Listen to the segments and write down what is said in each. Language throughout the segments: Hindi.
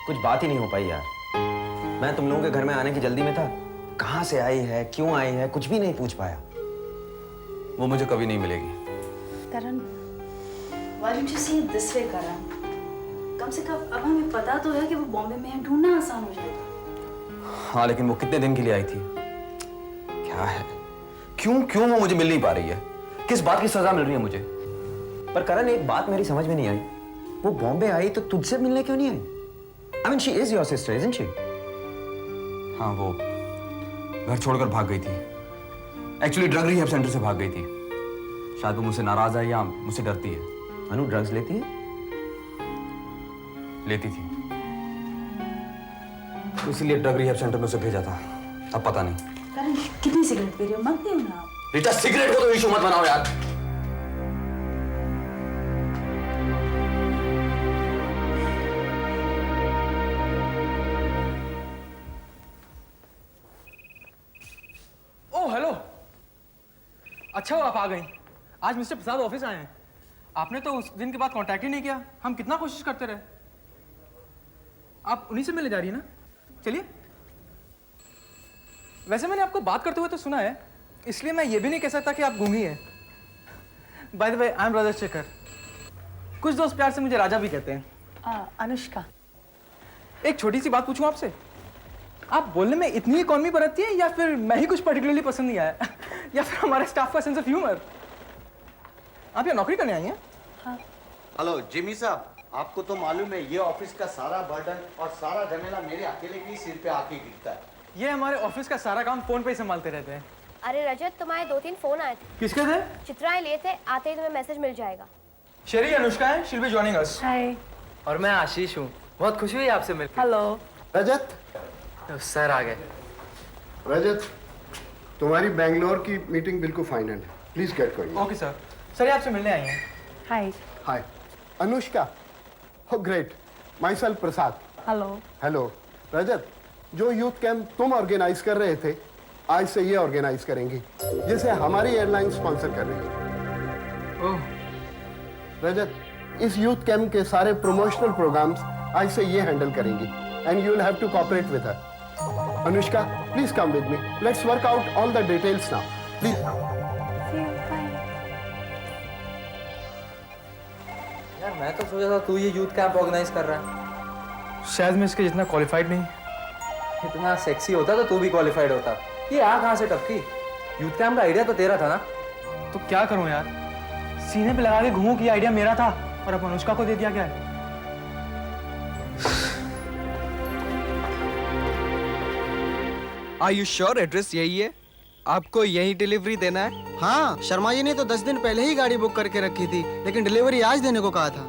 कुछ बात ही नहीं हो पाई यार। मैं तुम लोगों के घर में आने की जल्दी में था, कहाँ से आई है, क्यों आई है, कुछ भी नहीं पूछ पाया। वो मुझे कभी नहीं मिलेगी। करण, why don't you see it this way, करण? कम से कम अब हमें पता तो है कि वो बॉम्बे में है, ढूंढना आसान हो जाएगा। हाँ, लेकिन वो कितने दिन के लिए आई थी? क्या है, क्यों वो मुझे मिल नहीं पा रही है? किस बात की सजा मिल रही है मुझे? पर करण, एक बात मेरी समझ में नहीं आई, वो बॉम्बे आई तो तुझसे मिलने क्यों नहीं आई? I mean, she is your sister, isn't she? हाँ, वो घर छोड़कर भाग गई थी। एक्चुअली ड्रग रिहैब सेंटर से भाग गई थी। शायद वो मुझसे नाराज है या मुझसे डरती है। अनु ड्रग्स लेती है? लेती थी, इसीलिए ड्रग रिहैब सेंटर में उसे भेजा था। अब पता नहीं। करण, कितनी सिगरेट पी रहे हो? मत पियो ना आप। रीटा, सिगरेट को तो इशू मत बनाओ यार। हेलो, अच्छा हो आप आ गई। आज मिस्टर प्रसाद ऑफिस आए हैं। आपने तो उस दिन के बाद कांटेक्ट ही नहीं किया। हम कितना कोशिश करते रहे। आप उन्हीं से मिलने जा रही है ना? चलिए। वैसे मैंने आपको बात करते हुए तो सुना है, इसलिए मैं ये भी नहीं कह सकता कि आप गूंगी हैं। By the way, I am Rajesh. कुछ दोस्त प्यार से मुझे राजा भी कहते हैं। अनुष्का। एक छोटी सी बात पूछूं आपसे, आप बोलने में इतनी इकॉनमी बरतती है या फिर मैं ही कुछ पर्टिकुलरली पसंद नहीं आया या फिर हमारे स्टाफ का सेंस ऑफ ह्यूमर? आप यहाँ नौकरी करने आई हैं? हाँ। हेलो जिमी साहब, आपको तो मालूम है ये ऑफिस का सारा बर्डन और सारा झमेला मेरे अकेले के ही सिर पे आके गिरता है। ये हमारे ऑफिस का सारा काम फोन पे ही संभालते रहते हैं। अरे रजत, तुम्हारे 2-3 फोन आए थे। किसके थे? चित्राएं लिए थे, आते ही तुम्हें मैसेज मिल जाएगा। शेरी अनुष्का है, शील बी जॉइनिंग अस। हाय। और मैं आशीष हूँ, बहुत खुशी हुई आपसे मिलकर। हेलो। रजत। सर आ गए। रजत, तुम्हारी बेंगलोर की मीटिंग बिल्कुल फाइनल है, please get going. Okay sir. Sir, ये आपसे मिलने आई हैं। हाय। हाय अनुष्का। हो great. Myself Prasad. Hello. Hello Rajat, जो यूथ कैंप तुम ऑर्गेनाइज कर रहे थे, आज से ये ऑर्गेनाइज करेंगी, जिसे हमारी एयरलाइन स्पॉन्सर कर रही है। ओह। रजत, इस यूथ कैंप के सारे प्रमोशनल प्रोग्राम्स आज से ये हैंडल करेंगी and you will have to cooperate with her. Anushka, please come with me, let's work out all the details now, please. यार मैं तो सोचा था तू ये यूथ कैंप ऑर्गेनाइज कर रहा है। शायद मैं इसके जितना क्वालिफाइड नहीं। इतना सेक्सी होता तो तू भी क्वालिफाइड होता। ये आ कहाँ से टपकी? यूथ कैंप का आइडिया तो तेरा था ना? तो क्या करूं यार, सीने पे लगा के घूमूं कि आइडिया मेरा था और अब अनुष्का को दे दिया गया है। Are you sure एड्रेस यही है? आपको यही डिलीवरी देना है? हाँ, शर्मा जी ने तो 10 दिन पहले ही गाड़ी बुक करके रखी थी, लेकिन डिलीवरी आज देने को कहा था।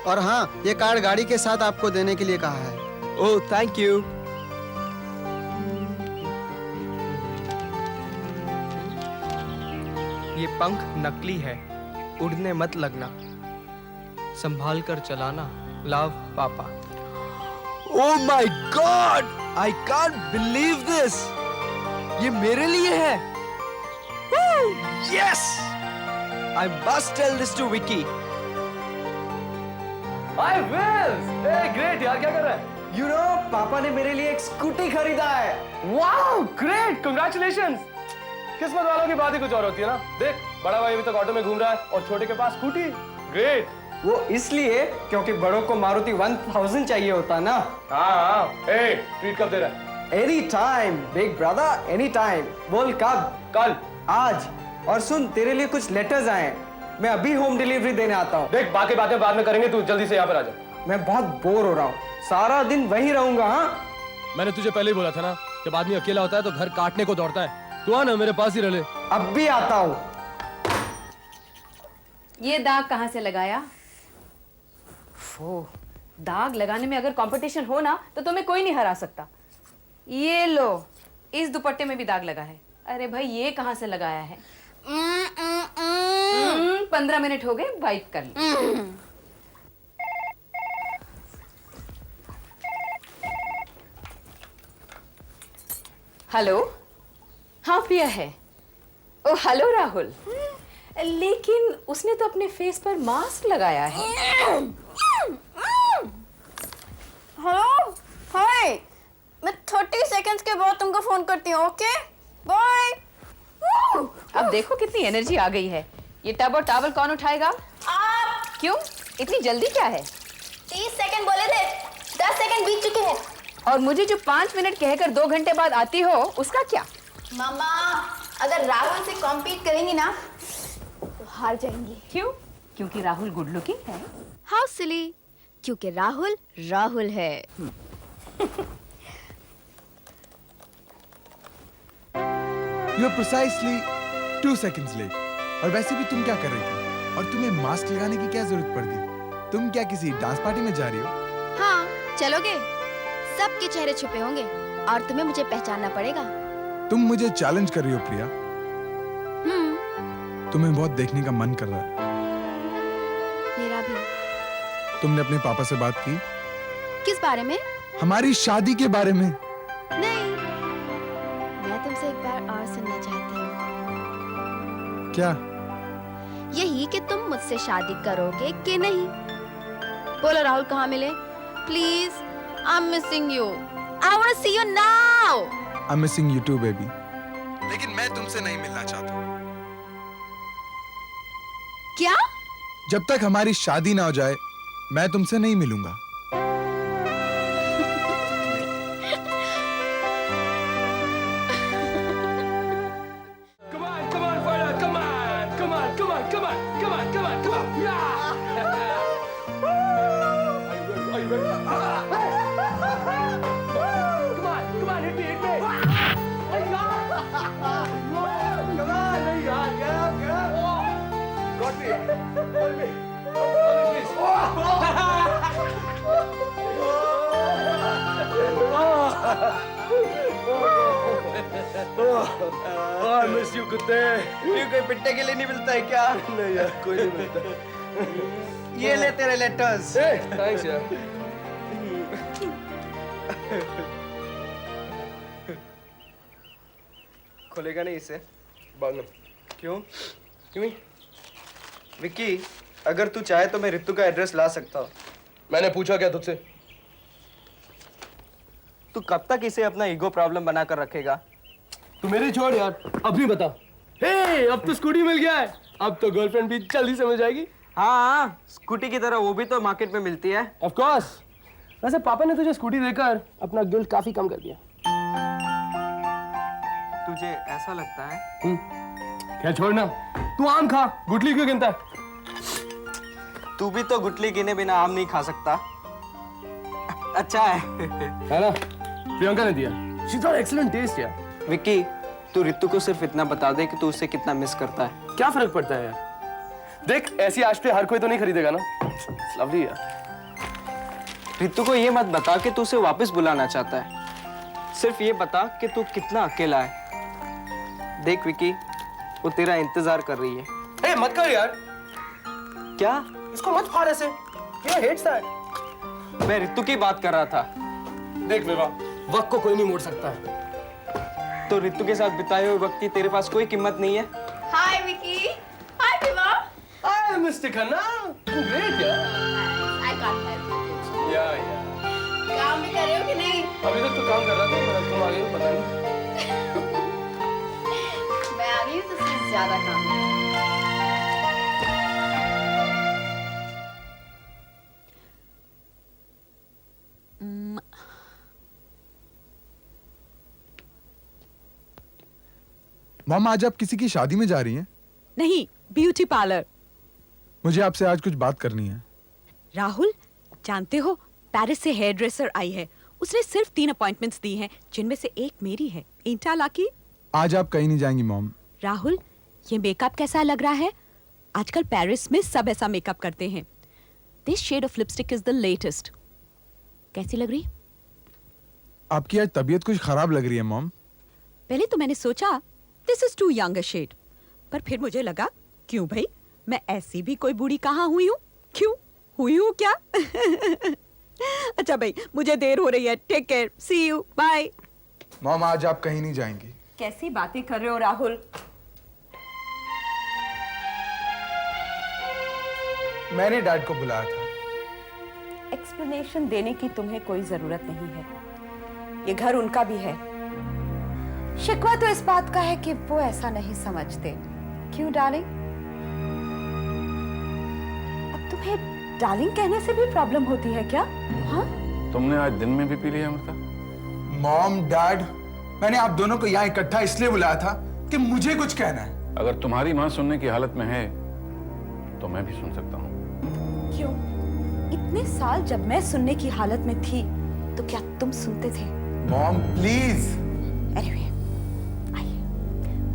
और हाँ, ये कार्ड गाड़ी के साथ आपको देने के लिए कहा है। ओह, थैंक यू। ये पंख नकली है, उड़ने मत लगना, संभाल कर चलाना। लव, पापा। Oh my god, I can't believe this. ये मेरे लिए है। Yes, I must tell this to Vicky. Hi Wills, hey great यार, क्या कर रहा है? You know, पापा ने मेरे लिए एक स्कूटी खरीदा है। Wow, great, congratulations. किस्मत वालों की बात ही कुछ और होती है ना। देख, बड़ा भाई अभी तक ऑटो में घूम रहा है और छोटे के पास स्कूटी। ग्रेट। वो इसलिए क्योंकि बड़ों को मारुति 1000 चाहिए होता ना। हाँ, ए, ट्रीट कब दे रहा है? Any time big brother, any time. बोल कब? कल। आज। और सुन, तेरे लिए कुछ लेटर्स आए हैं, मैं अभी होम डिलीवरी देने आता हूँ। देख, बाकी बातें बाद में करेंगे, तू जल्दी से यहाँ पर आ जा। मैं बहुत बोर हो रहा हूँ, सारा दिन वहीं रहूंगा। हाँ, मैंने तुझे पहले ही बोला था ना, जब आदमी अकेला होता है तो घर काटने को दौड़ता है। तू आ ना, मेरे पास ही रह ले। अब भी आता हूँ। ये दाग कहाँ से लगाया? दाग लगाने में अगर कंपटीशन हो ना तो तुम्हें कोई नहीं हरा सकता। ये लो, इस दुपट्टे में भी दाग लगा है। अरे भाई, ये कहाँ से लगाया है? 15 मिनट हो गए, वाइप कर लो। हेलो, हाँ प्रिया है। ओ हेलो राहुल, लेकिन उसने तो अपने फेस पर मास्क लगाया है। हेलो हाय, मैं 30 सेकंड्स के बाद तुमको फोन करती हूँ। Okay bye. अब देखो कितनी एनर्जी आ गई है। ये टब और टॉवल कौन उठाएगा? आप। क्यों, इतनी जल्दी क्या है? 30 सेकंड बोले थे, 10 सेकंड बीत चुके हैं। और मुझे जो 5 मिनट कहकर 2 घंटे बाद आती हो, उसका क्या? मामा, अगर राहुल से कॉम्पीट करेंगी ना तो हार जाएंगी। क्यों? क्योंकि राहुल गुड लुकिंग है। हाउ सिली, क्योंकि राहुल राहुल है। You're precisely 2 seconds late. और वैसे भी तुम क्या कर रही थी? और तुम्हें मास्क लगाने की क्या जरूरत पड़ गई? तुम क्या किसी डांस पार्टी में जा रही हो? हाँ, चलोगे? सबके चेहरे छुपे होंगे और तुम्हें मुझे पहचानना पड़ेगा। तुम मुझे चैलेंज कर रही हो प्रिया? तुम्हें बहुत देखने का मन कर रहा है। मेरा भी। तुमने अपने पापा से बात की? किस बारे में? हमारी शादी के बारे में। नहीं, मैं तुमसे एक बार और सुनना चाहती हूँ। क्या? यही कि तुम मुझसे शादी करोगे कि नहीं। बोलो राहुल, कहाँ मिले? Please, I am missing you. I want to see you now. I am missing you too baby. लेकिन मैं तुमसे नहीं मिलना चाहता। क्या? जब तक हमारी शादी ना हो जाए मैं तुमसे नहीं मिलूंगा। I miss you कुत्ते। ये कोई पिट्टे के लिए नहीं मिलता है क्या? नहीं यार, कोई नहीं मिलता। ये ले तेरे लेटर्स। थैंक्स यार। खोलेगा नहीं इसे? बाद में। क्यों? क्यों? विक्की, अगर तू चाहे तो मैं रितु का एड्रेस ला सकता हूँ। मैंने पूछा क्या तुझसे? तू कब तक इसे अपना ईगो प्रॉब्लम बनाकर रखेगा? तू मेरी छोड़ यार, अब भी बता। हे, अब तो स्कूटी मिल गया है, अब तो गर्लफ्रेंड भी जल्दी समझ जाएगी। हाँ, स्कूटी की तरह वो भी तो मार्केट में मिलती है। Of course. वैसे पापा ने तुझे स्कूटी देकर अपना गिल्ट काफी कम कर दिया। तुझे ऐसा लगता है? क्या छोड़ना, तू आम खा, गुटली क्यों गिनता है? तू भी तो गुटली गिने बिना आम नहीं खा सकता। अच्छा है ना? प्रियंका ने दिया। शी गॉट एक्सीलेंट टेस्ट यार। विक्की, तू रितु को सिर्फ इतना बता दे कि तू उसे कितना मिस करता है। क्या फर्क पड़ता है यार? देख, ऐसी आश्टे हर कोई तो नहीं खरीदेगा ना। लवली यार। रितु को ये मत बता कि तू उसे वापस बुलाना चाहता है। सिर्फ ये बता कि तू कितना अकेला है। देख विक्की, वो तेरा इंतजार कर रही है। ए, मत कर यार। क्या? इसको मत फाड़ ऐसे। ये हेट्स दैट। मैं रितु की बात कर रहा था। देख विवा, वक्त को कोई नहीं मोड़ सकता है। तो रितु के साथ बिताए हुए वक्त की तेरे पास कोई कीमत नहीं है? हाय विकी। हाय विवा। हाय मिस्टर खन्ना। ग्रेट यार। I can't help. या काम भी कर रहे हो कि नहीं? अभी तक तो काम कर रहा था, पर तुम आ गए हो, पता नहीं। मैं आ गई हूँ तो उससे ज्यादा काम है। मॉम, आज आप किसी की शादी में जा रही हैं? नहीं, ब्यूटी पार्लर। मुझे आपसे आज कुछ बात करनी है। राहुल, जानते हो पेरिस से हेयर ड्रेसर आई है। उसने सिर्फ 3 अपॉइंटमेंट्स दी हैं, जिनमें से एक मेरी है। इंटा लाकी। आज आप कहीं नहीं जाएंगी मॉम। राहुल, ये मेकअप कैसा लग रहा है? आजकल पेरिस में सब ऐसा मेकअप करते हैं। This shade of lipstick is the latest. कैसी लग रही? आपकी आज तबीयत कुछ खराब लग रही है मॉम। पहले तो मैंने सोचा this is too young a shade, पर फिर मुझे लगा क्यों भाई, मैं ऐसी भी कोई बूढ़ी कहाँ हुई हूँ? क्यों हुई हूँ क्या? अच्छा भाई, मुझे देर हो रही है। Take care, see you, bye. Mom, आज आप कहीं नहीं जाएंगी। कैसी बातें कर रहे हो राहुल? मैंने डैड को बुलाया था। एक्सप्लेनेशन देने की तुम्हें कोई जरूरत नहीं है। ये घर उनका भी है। शिकवा तो इस बात का है कि वो ऐसा नहीं समझते। क्यों डार्लिंग? अब तुम्हें डार्लिंग कहने से भी प्रॉब्लम होती है क्या? हाँ? तुमने आज दिन में भी पी लिया अमृता? मॉम, डैड, मैंने आप दोनों को यहाँ इकट्ठा इसलिए बुलाया था कि मुझे कुछ कहना है। अगर तुम्हारी माँ सुनने की हालत में है तो मैं भी सुन सकता हूँ। क्यों? इतने साल जब मैं सुनने की हालत में थी तो क्या तुम सुनते थे? Mom please. एनीवे, आइए,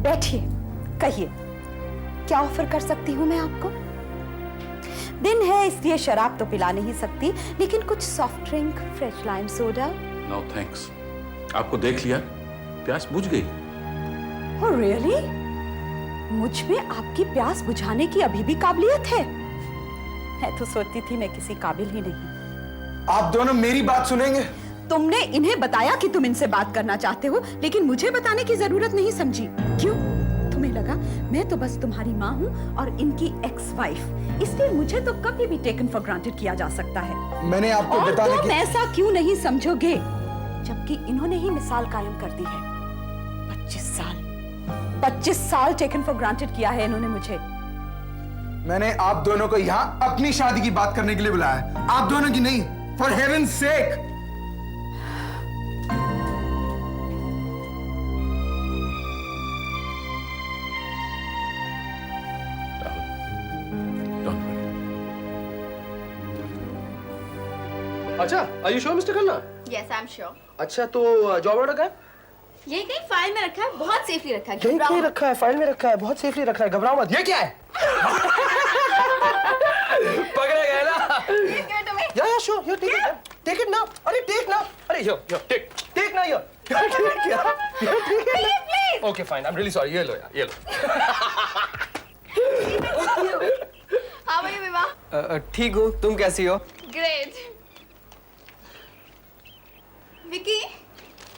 बैठिए, कहिए, क्या ऑफर कर सकती हूँ मैं आपको? दिन है इसलिए शराब तो पिला नहीं सकती, लेकिन कुछ soft drink, fresh lime soda. No thanks, आपको देख लिया, प्यास बुझ गई। Oh really? मुझ में आपकी प्यास बुझाने की अभी भी काबिलियत है? मैं तो सोचती थी मैं किसी काबिल ही नहीं। आप दोनों मेरी बात सुनेंगे? तुमने इन्हें बताया कि तुम इनसे बात करना चाहते हो, लेकिन मुझे बताने की जरूरत नहीं समझी। क्यों? तुम्हें लगा मैं तो बस तुम्हारी माँ हूँ और इनकी एक्स वाइफ, इसलिए मुझे तो कभी भी टेकन फॉर ग्रांटेड किया जा सकता है। मैंने आपको और बताने तुम की... ऐसा क्यों नहीं समझोगे, जबकि इन्होंने ही मिसाल कायम कर दी है। 25 साल टेकन फॉर ग्रांटेड किया है इन्होंने मुझे। मैंने आप दोनों को यहाँ अपनी शादी की बात करने के लिए बुलाया है, आप दोनों की नहीं। For heaven sake. अच्छा, are you sure mister Khanna? Yes, I am sure. अच्छा, तो जॉब ऑर्डर का है? यही कहीं फाइल में रखा है, बहुत सेफली रखा है। यही कहीं रखा है, फाइल में रखा है, बहुत सेफली रखा है, घबराओ मत। ये क्या है? पकड़े गए ना? Yeah sure, you take it now. अरे टेक नाउ। अरे यो टेक ना yo. Please. Okay fine, I am really sorry. ये लो यार, ये लो। हाउ आर यू विवाह? ठीक हूँ, तुम कैसी हो? ग्रेट। विकी,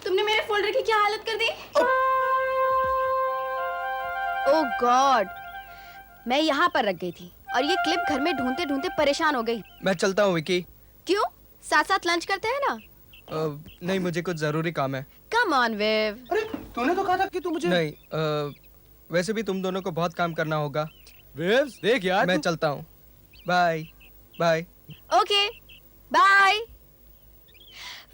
तुमने मेरे फोल्डर की क्या हालत कर दी? ओह गॉड, मैं यहाँ पर रख गई थी और ये क्लिप घर में ढूंढते ढूंढते परेशान हो गई। मैं चलता हूँ विकी। क्यों? साथ साथ लंच करते हैं ना? नहीं, मुझे कुछ जरूरी काम है। कम ऑन विव। अरे तूने तो कहा था कि तू मुझे... नहीं, वैसे भी तुम दोनों को बहुत काम करना होगा। वेव्स, देख यार, मैं चलता हूँ। Bye bye. Okay bye.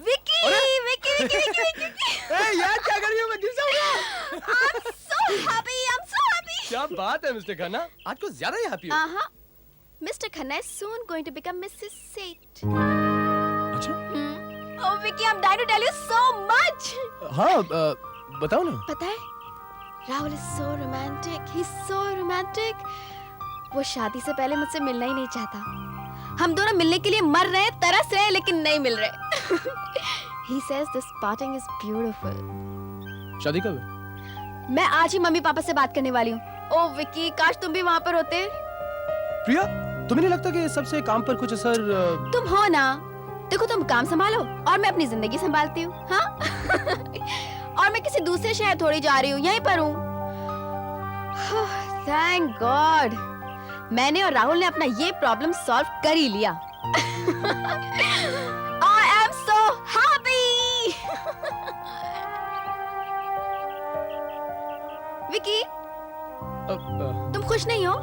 Vicky, Vicky, Vicky, Vicky, Vicky. ए यार, क्या कर रही हो? मैं गिर जाऊंगा। I'm so happy, I'm so happy. क्या बात है मिस्टर खन्ना, आज कुछ ज्यादा ही हैप्पी हो। Mr. Khanna is soon going to become Mrs. Seth. अच्छा? Oh Vicky, I'm dying to tell you so much. हाँ, बताओ ना। पता है, Rahul is so romantic. He's so romantic. वो शादी से पहले मुझसे मिलना ही नहीं चाहता। हम दोनों मिलने के लिए मर रहे, तरस रहे, लेकिन नहीं मिल रहे। He says this parting is beautiful. शादी कब है? मैं आज ही मम्मी पापा से बात करने वाली हूँ। ओह विकी, काश तुम भी वहाँ पर होते। प्रिया, तुम्हें नहीं लगता कि इस सबसे काम पर कुछ असर... तुम हो ना, देखो तुम काम संभालो और मैं अपनी जिंदगी संभालती हूँ। हाँ? और मैं किसी दूसरे शहर थोड़ी जा रही हूँ, यहीं पर हूँ। थैंक गॉड, मैंने और राहुल ने अपना ये प्रॉब्लम सॉल्व कर ही लिया। I am so happy. Vicky, तुम खुश नहीं हो?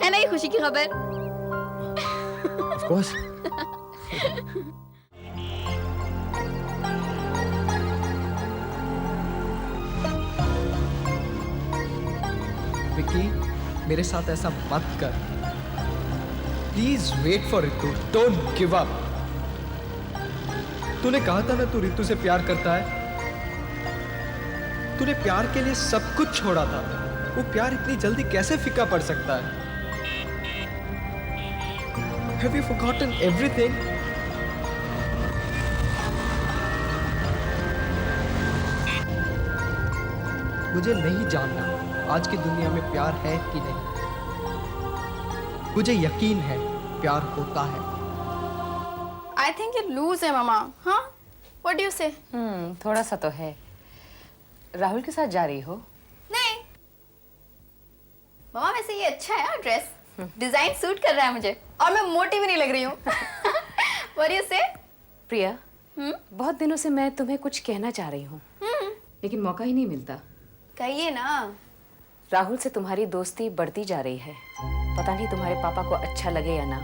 है ना ये खुशी की खबर? Of course. विकी, मेरे साथ ऐसा मत कर। Please wait for Ritu, don't give up. तूने कहा था ना तू रितु से प्यार करता है। तूने प्यार के लिए सब कुछ छोड़ा था। वो प्यार इतनी जल्दी कैसे फीका पड़ सकता है? Have you forgotten everything? मुझे नहीं जानना आज की दुनिया में प्यार है कि नहीं। मुझे यकीन है प्यार होता है। I think you lose है मामा। हाँ? What do you say? थोड़ा सा तो है। राहुल के साथ जा रही हो? नहीं। मामा वैसे ये अच्छा है ड्रेस, डिजाइन सूट कर रहा है मुझे और मैं मोटी भी नहीं लग रही हूँ। What do you say? प्रिया, बहुत दिनों से मैं तुम्हें कुछ कहना चाह रही हूँ, लेकिन मौका ही नहीं मिलता। कहिए ना। राहुल से तुम्हारी दोस्ती बढ़ती जा रही है। पता नहीं तुम्हारे पापा को अच्छा लगे या ना।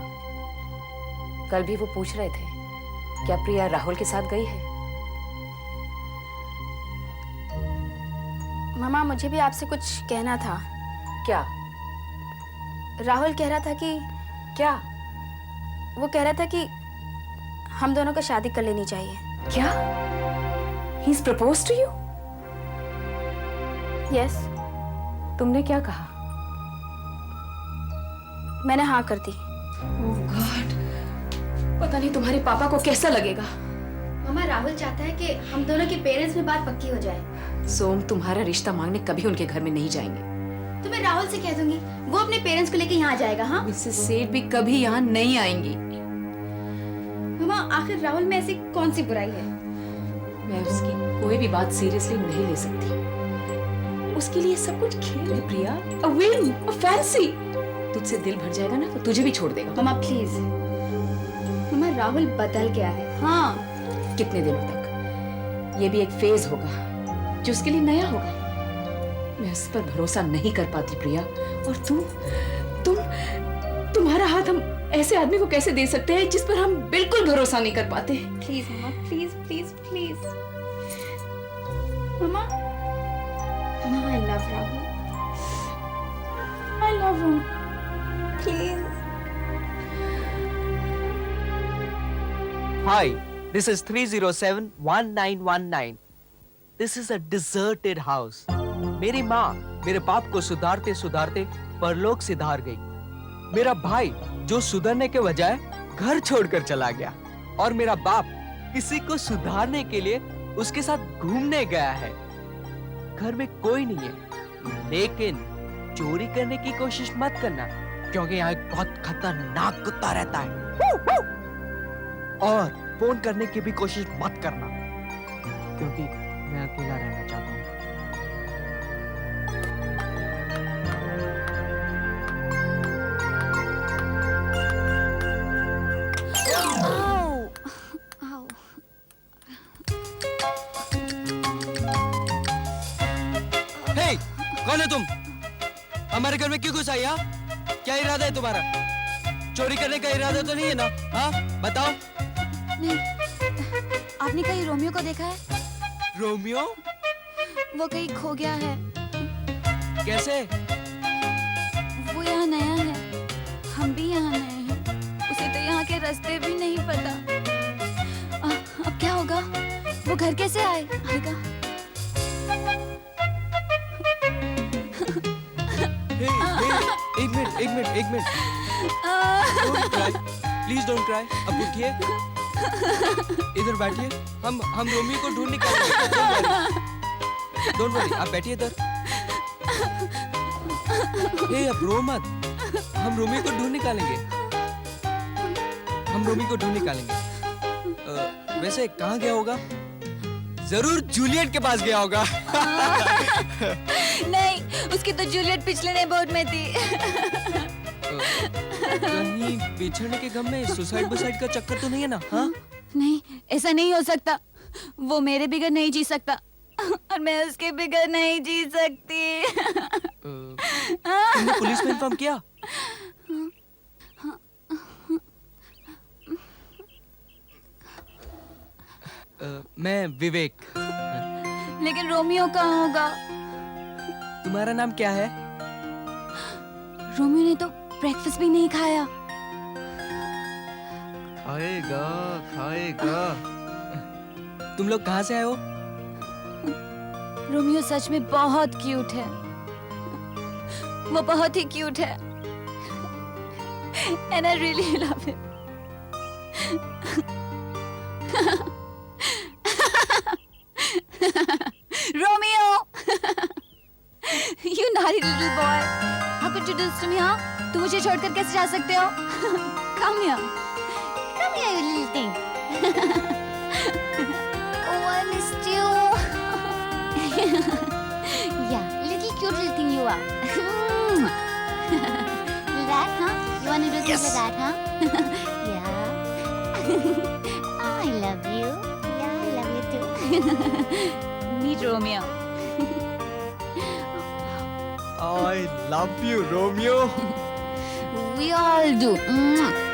कल भी वो पूछ रहे थे, क्या प्रिया राहुल के साथ गई है? मामा मुझे भी आपसे कुछ कहना था। क्या? राहुल कह रहा था कि क्या? वो कह रहा था कि हम दोनों को शादी कर लेनी चाहिए। क्या? He's proposed to you? Yes. तुमने क्या कहा? मैंने हाँ कर दी। Oh God. पता नहीं तुम्हारे पापा को कैसा लगेगा। मामा राहुल चाहता है कि हम दोनों के पेरेंट्स में बात पक्की हो जाए। सोम तुम्हारा रिश्ता मांगने कभी उनके घर में नहीं जाएंगे। तो मैं राहुल से कह दूंगी, वो अपने पेरेंट्स को लेके यहाँ जाएगा। हाँ मिसेस सेठ भी कभी यहाँ नहीं आएंगी। मामा आखिर राहुल में ऐसी कौन सी बुराई है? मैं उसकी कोई भी बात सीरियसली नहीं ले सकती। उसके लिए सब कुछ खेल है प्रिया, a whim, a fancy। तुझसे दिल भर जाएगा ना तो तुझे भी छोड़ देगा। मामा प्लीज। मामा राहुल बदल गया है। हाँ। कितने दिनों तक? ये भी एक फेज होगा जो उसके लिए नया होगा। मैं उस पर भरोसा नहीं कर पाती प्रिया। और तुम्हारा हाथ हम ऐसे आदमी को कैसे दे सकते हैं जिस पर हम बिल्कुल भरोसा नहीं कर पाते? Please mama, please please please. Mama, mama I love Rahul. I love him. Please. Hi, this is 307-1919. This is a deserted house. मेरी माँ मेरे बाप को सुधारते सुधारते परलोक सिधार गई। मेरा भाई जो सुधरने के बजाय घर छोड़कर चला गया, और मेरा बाप किसी को सुधारने के लिए उसके साथ घूमने गया है। घर में कोई नहीं है, लेकिन चोरी करने की कोशिश मत करना, क्योंकि यहाँ एक बहुत खतरनाक कुत्ता रहता है। और फोन करने की भी कोशिश मत करना, क्योंकि मैं अकेला रहना चाहता हूँ। हे, कौन है तुम? हमारे घर में क्यों घुस आई? क्या इरादा है तुम्हारा? चोरी करने का इरादा तो नहीं है ना? हाँ बताओ। नहीं, आपने कहीं रोमियो को देखा है? रोमियो? वो कहीं खो गया है। कैसे? वो यहाँ नया है, हम भी यहाँ नए हैं, उसे तो यहाँ के रास्ते भी नहीं पता। अब क्या होगा? वो घर कैसे आएगा? एक minute. Don't cry. Please don't cry. अब उठिए, इधर बैठिए। हम रोमियो को ढूंढ निकालेंगे। Don't worry. आप बैठिए इधर। हे, अब रो मत। हम रोमियो को ढूंढ निकालेंगे। वैसे कहाँ गया होगा? जरूर जूलियट के पास गया होगा। नहीं, उसकी तो जूलियट पिछले नेबरहुड में थी। कहीं बिछड़ने के गम में सुसाइड का चक्कर तो नहीं है ना? हाँ? नहीं, ऐसा नहीं हो सकता। वो मेरे बिगर नहीं जी सकता और मैं उसके बिगर नहीं जी सकती। तुमने पुलिस में इन्फॉर्म किया? मैं विवेक। लेकिन रोमियो कहाँ होगा? तुम्हारा नाम क्या है? रोमियो ने तो ब्रेकफास्ट भी नहीं खाया। खाएगा। तुम लोग कहाँ से आए हो? रोमियो सच में बहुत क्यूट है। वो बहुत ही क्यूट है। And I really love him. Romeo! You naughty little boy. How could you do this to me, huh? तुम मुझे छोड़कर कैसे जा सकते हो? Come here. Come here, you little thing. Oh, I missed you. Yeah, little cute little thing you are. that, huh? You want to do things like that, huh? Yeah. I love you. Yeah, I love you too. Meet Romeo. I love you, Romeo. We all do.